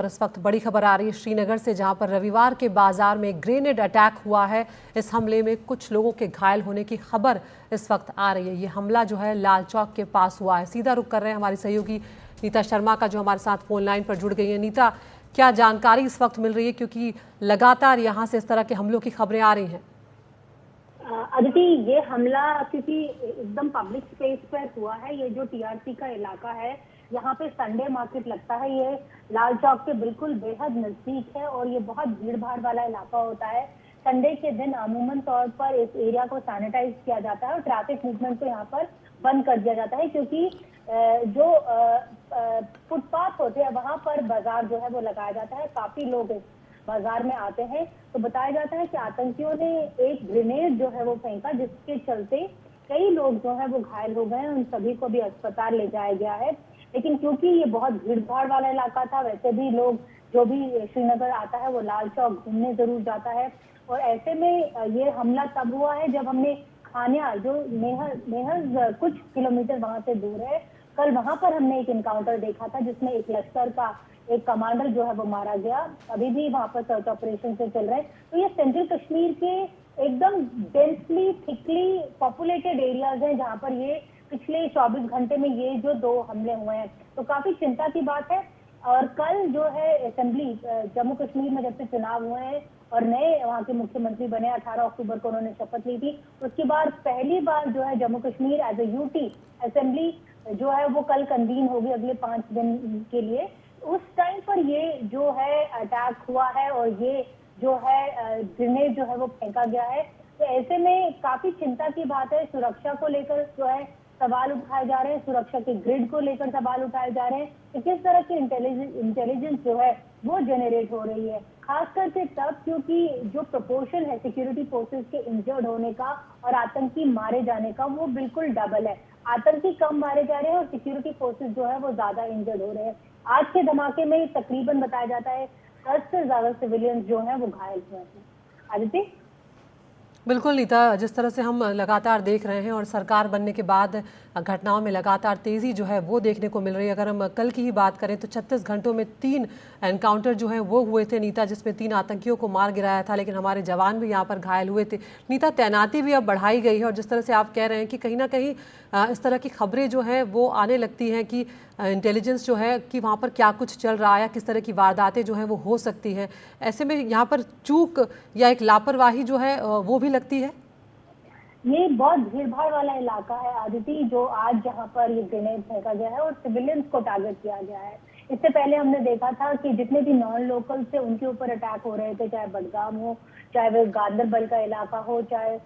और इस वक्त बड़ी खबर आ रही है श्रीनगर से, जहां पर रविवार के बाजार में ग्रेनेड अटैक हुआ है। इस हमले में कुछ लोगों के घायल होने की खबर इस वक्त आ रही है। ये हमला जो है लाल चौक के पास हुआ है। सीधा रुख कर रहे हैं हमारी सहयोगी नीता शर्मा का, जो हमारे साथ फोन लाइन पर जुड़ गई है। नीता, क्या जानकारी इस वक्त मिल रही है, क्योंकि लगातार यहाँ से इस तरह के हमलों की खबरें आ रही हैं? अदिति, ये हमला क्योंकि एकदम पब्लिक स्पेस पर हुआ है। ये जो टीआरसी का इलाका है, यहाँ पे संडे मार्केट लगता है। ये लाल चौक के बिल्कुल बेहद नजदीक है और ये बहुत भीड़ भाड़ वाला इलाका होता है। संडे के दिन अमूमन तौर पर इस एरिया को सैनिटाइज किया जाता है और ट्रैफिक मूवमेंट को यहाँ पर बंद कर दिया जाता है, क्योंकि जो फुटपाथ होते हैं वहां पर बाजार जो है वो लगाया जाता है। काफी लोग इस बाजार में आते हैं। तो बताया जाता है कि आतंकियों ने एक ग्रेनेड जो है वो फेंका, जिसके चलते कई लोग जो है वो घायल हो गए। उन सभी को भी अस्पताल ले जाया गया है। लेकिन क्योंकि ये बहुत भीड़ भाड़ वाला इलाका था, वैसे भी लोग जो भी श्रीनगर आता है वो लाल चौक घूमने जरूर जाता है। और ऐसे में ये हमला तब हुआ है जब हमने खानिया, जो महज कुछ किलोमीटर वहां से दूर है, कल वहां पर हमने एक इनकाउंटर देखा था, जिसमें एक लश्कर का एक कमांडर जो है वो मारा गया। अभी भी वहां पर सर्च ऑपरेशन से चल रहे हैं। तो ये सेंट्रल कश्मीर के एकदम डेंसली थिकली पॉपुलेटेड एरियाज हैं, जहां पर ये पिछले 24 घंटे में ये जो 2 हमले हुए हैं। तो काफी चिंता की बात है। और कल जो है असेंबली, जम्मू कश्मीर में जब से चुनाव हुए हैं और नए वहाँ के मुख्यमंत्री बने, 18 अक्टूबर को उन्होंने शपथ ली थी। उसके बाद पहली बार जो है Jammu Kashmir as a UT assembly जो है वो कल कन्वीन होगी अगले 5 दिन के लिए। उस टाइम पर ये जो है अटैक हुआ है और ये जो है ग्रेनेड जो है वो फेंका गया है। तो ऐसे में काफी चिंता की बात है। सुरक्षा को लेकर जो है सवाल उठाए जा रहे हैं, सुरक्षा के ग्रिड को लेकर सवाल उठाए जा रहे हैं कि किस तरह की इंटेलिजेंस जो है वो जनरेट हो रही है। खास करके तब क्योंकि जो प्रोपोर्शन है सिक्योरिटी फोर्सेस के इंजर्ड होने का और आतंकी मारे जाने का, वो बिल्कुल डबल है। आतंकी कम मारे जा रहे हैं और सिक्योरिटी फोर्सेस जो है वो ज्यादा इंजर्ड हो रहे हैं। आज के धमाके में तकरीबन बताया जाता है 10 से ज्यादा सिविलियंस जो हैं वो घायल हुए हैं। आदित्य, बिल्कुल नीता, जिस तरह से हम लगातार देख रहे हैं और सरकार बनने के बाद घटनाओं में लगातार तेज़ी जो है वो देखने को मिल रही है। अगर हम कल की ही बात करें तो 36 घंटों में 3 एनकाउंटर जो हैं वो हुए थे नीता, जिसमें 3 आतंकियों को मार गिराया था, लेकिन हमारे जवान भी यहाँ पर घायल हुए थे। नीता, तैनाती भी अब बढ़ाई गई है और जिस तरह से आप कह रहे हैं कि कहीं ना कहीं इस तरह की खबरें जो हैं वो आने लगती हैं कि इंटेलिजेंस जो है कि वहाँ पर क्या कुछ चल रहा है या किस तरह की वारदातें जो हैं वो हो सकती हैं। ऐसे में यहाँ पर चूक या एक लापरवाही जो है वो भी लगती है। ये बहुत भीड़ भाड़ वाला इलाका है आदिति, जो आज जहाँ पर ये ग्रेनेड फेंका गया है और सिविलियंस को टारगेट किया गया है। इससे पहले हमने देखा था कि जितने भी नॉन लोकल थे उनके ऊपर अटैक हो रहे थे, चाहे बडगाम हो, चाहे वो गांदरबल का इलाका हो, चाहे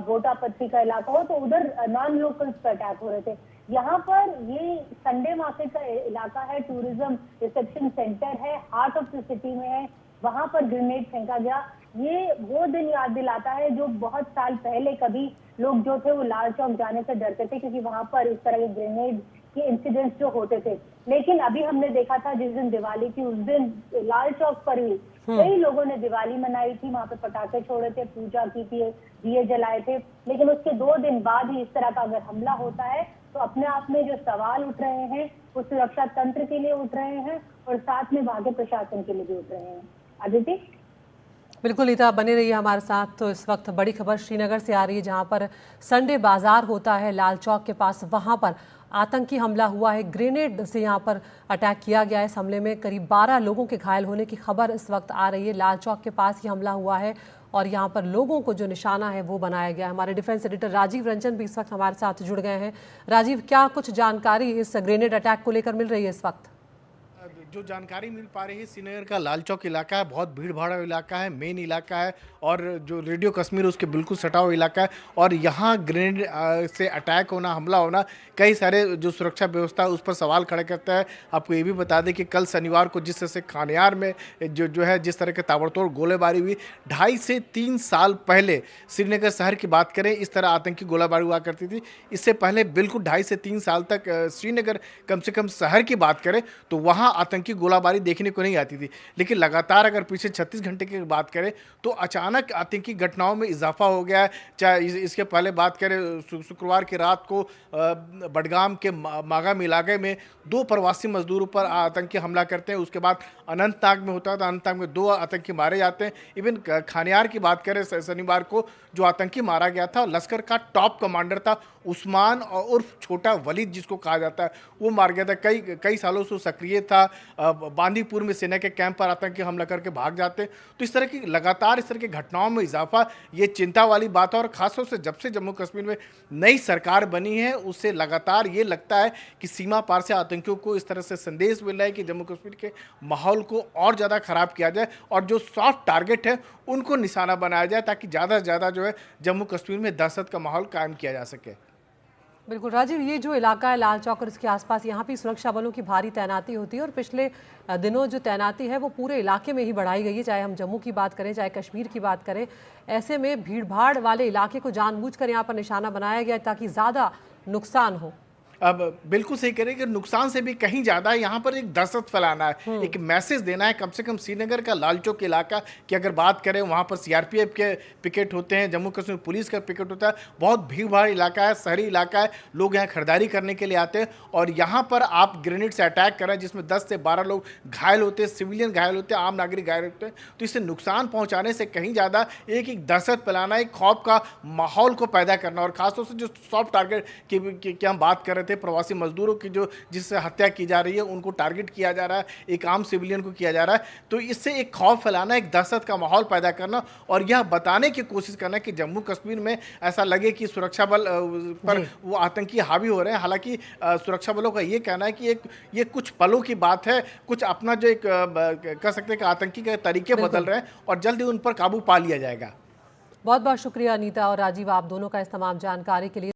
बोटापत्ती का इलाका हो, तो उधर नॉन लोकल्स पर अटैक हो रहे थे। यहाँ पर ये संडे मार्केट का इलाका है, टूरिज्म रिसेप्शन सेंटर है, हार्ट ऑफ द सिटी में है, वहां पर ग्रेनेड फेंका गया। ये वो दिन याद दिलाता है जो बहुत साल पहले कभी लोग जो थे वो लाल चौक जाने से डरते थे, क्योंकि वहां पर इस तरह के ग्रेनेड के इंसिडेंट्स जो होते थे। लेकिन अभी हमने देखा था जिस दिन दिवाली थी उस दिन लाल चौक पर भी कई लोगों ने दिवाली मनाई थी, वहां पे पटाखे छोड़े थे, पूजा की थी, दिए जलाए थे। लेकिन उसके 2 दिन बाद ही इस तरह का अगर हमला होता है तो अपने आप में जो सवाल उठ रहे हैं वो सुरक्षा तंत्र के लिए उठ रहे हैं और साथ में वहां के प्रशासन के लिए भी उठ रहे हैं। आदित्य, बिल्कुल नीता, बने रहिए हमारे साथ। तो इस वक्त बड़ी खबर श्रीनगर से आ रही है, जहां पर संडे बाजार होता है लाल चौक के पास, वहां पर आतंकी हमला हुआ है। ग्रेनेड से यहां पर अटैक किया गया है। इस हमले में करीब 12 लोगों के घायल होने की खबर इस वक्त आ रही है। लाल चौक के पास ही हमला हुआ है और यहाँ पर लोगों को जो निशाना है वो बनाया गया है। हमारे डिफेंस एडिटर राजीव रंजन भी इस वक्त हमारे साथ जुड़ गए हैं। राजीव, क्या कुछ जानकारी इस ग्रेनेड अटैक को लेकर मिल रही है इस वक्त? जो जानकारी मिल पा रही है, श्रीनगर का लाल चौक इलाका है, बहुत भीड़ भाड़ इलाका है, मेन इलाका है और जो रेडियो कश्मीर उसके बिल्कुल सटा हुआ इलाका है। और यहाँ ग्रेनेड से अटैक होना, हमला होना, कई सारे जो सुरक्षा व्यवस्था है उस पर सवाल खड़े करता है। आपको ये भी बता दें कि कल शनिवार को जिस तरह से खानियार में जो है जिस तरह के ताबड़तोड़ गोलीबारी हुई, 2.5 से 3 साल पहले श्रीनगर शहर की बात करें इस तरह आतंकी गोलीबारी हुआ करती थी। इससे पहले बिल्कुल 2.5 से 3 साल तक श्रीनगर कम से कम शहर की बात करें तो वहाँ आतंकी आतंकी गोलाबारी देखने को नहीं आती थी। लेकिन लगातार अगर पीछे 36 घंटे की बात करें तो अचानक आतंकी घटनाओं में इजाफा हो गया है। चाहे इसके पहले बात करें शुक्रवार की रात को बडगाम के मागाम इलाके में 2 प्रवासी मजदूरों पर आतंकी हमला करते हैं। उसके बाद अनंतनाग में होता है तो अनंतनाग में 2 आतंकी मारे जाते हैं। इवन खानियार की बात करें शनिवार को जो आतंकी मारा गया था लश्कर का टॉप कमांडर था उस्मान और उर्फ छोटा वलीद जिसको कहा जाता है, वो मार गया था। कई सालों से सक्रिय था। बांदीपुर में सेना के कैंप पर आतंकी हमला करके भाग जाते। तो इस तरह की लगातार इस तरह की घटनाओं में इजाफा ये चिंता वाली बात है। और खासतौर से जब से जम्मू कश्मीर में नई सरकार बनी है उससे लगातार ये लगता है कि सीमा पार से आतंकियों को इस तरह से संदेश मिल रहा है कि जम्मू कश्मीर के माहौल को और ज़्यादा खराब किया जाए और जो सॉफ्ट टारगेट है उनको निशाना बनाया जाए ताकि ज़्यादा से ज़्यादा जो है जम्मू कश्मीर में दहशत का माहौल कायम किया जा सके। बिल्कुल राजीव, ये जो इलाका है लाल चौक और इसके आसपास, यहाँ भी सुरक्षा बलों की भारी तैनाती होती है और पिछले दिनों जो तैनाती है वो पूरे इलाके में ही बढ़ाई गई है, चाहे हम जम्मू की बात करें चाहे कश्मीर की बात करें। ऐसे में भीड़भाड़ वाले इलाके को जानबूझकर यहाँ पर निशाना बनाया गया ताकि ज़्यादा नुकसान हो। अब बिल्कुल सही करें कि नुकसान से भी कहीं ज़्यादा यहाँ पर एक दहशत फैलाना है, एक मैसेज देना है कम से कम श्रीनगर का लाल चौक इलाका की अगर बात करें वहाँ पर सीआरपीएफ के पिकेट होते हैं, जम्मू कश्मीर पुलिस का पिकेट होता है। बहुत भीड़ भाड़ इलाका है, शहरी इलाका है, लोग यहाँ खरीदारी करने के लिए आते हैं और यहाँ पर आप ग्रेनेड से अटैक करें जिसमें 10 से 12 लोग घायल होते हैं, सिविलियन घायल होते हैं, आम नागरिक घायल होते हैं। तो इससे नुकसान पहुँचाने से कहीं ज़्यादा एक दहशत फैलाना, एक खौफ का माहौल को पैदा करना। और खासतौर से जो सॉफ्ट टारगेट की हम बात कर रहे थे, प्रवासी मजदूरों की जो जिससे हत्या की जा रही है उनको टारगेट किया जा रहा है, एक आम सिविलियन को किया जा रहा है। तो इससे एक खौफ फैलाना, एक दहशत का माहौल पैदा करना और यह बताने की कोशिश करना कि जम्मू कश्मीर में ऐसा लगे कि सुरक्षा बल पर वो आतंकी हावी हो रहे हैं। हालांकि सुरक्षा बलों का ये कहना है कि ये कुछ पलों की बात है, कुछ अपना जो एक कह सकते हैं कि आतंकी के तरीके बदल रहे हैं और जल्द ही उन पर काबू पा लिया जाएगा। बहुत बहुत शुक्रिया अनीता और राजीव, आप दोनों का इस तमाम जानकारी के लिए।